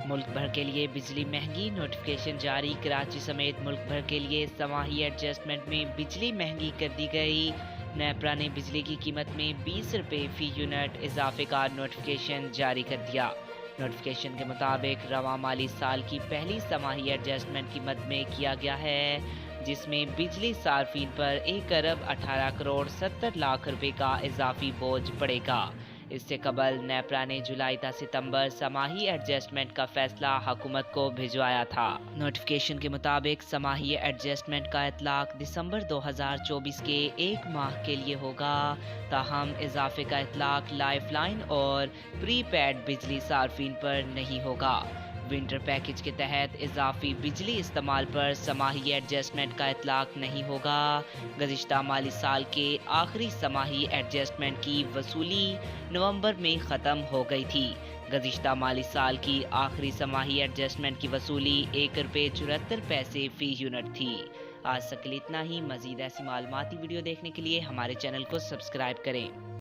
ملک بھر کے لیے بجلی مہنگی، نوٹیفکیشن جاری۔ کراچی سمیت ملک بھر کے لیے سماحی ایڈجسٹمنٹ میں بجلی مہنگی کر دی گئی۔ نیپرا نے بجلی کی قیمت میں 20 روپے فی یونٹ اضافے کا نوٹیفکیشن جاری کر دیا۔ نوٹیفکیشن کے مطابق رواں مالی سال کی پہلی سماحی ایڈجسٹمنٹ کی مد میں کیا گیا ہے، جس میں بجلی صارفین پر 1 ارب 18 کروڑ 70 لاکھ روپے کا اضافی بوجھ پڑے گا۔ اس سے قبل نیپرا نے جولائی تا ستمبر سماحی ایڈجسٹمنٹ کا فیصلہ حکومت کو بھجوایا تھا۔ نوٹیفکیشن کے مطابق سماحی ایڈجسٹمنٹ کا اطلاق دسمبر 2024 کے 1 ماہ کے لیے ہوگا، تاہم اضافے کا اطلاق لائف لائن اور پری پیڈ بجلی صارفین پر نہیں ہوگا۔ ونٹر پیکج کے تحت اضافی بجلی استعمال پر سماحی ایڈجسٹمنٹ کا اطلاق نہیں ہوگا۔ گزشتہ مالی سال کے آخری سماحی ایڈجسٹمنٹ کی وصولی نومبر میں ختم ہو گئی تھی۔ گزشتہ مالی سال کی آخری سماحی ایڈجسٹمنٹ کی وصولی 1 روپے 74 پیسے فی یونٹ تھی۔ آج تک کے لیے اتنا ہی۔ مزید ایسی معلوماتی ویڈیو دیکھنے کے لیے ہمارے چینل کو سبسکرائب کریں۔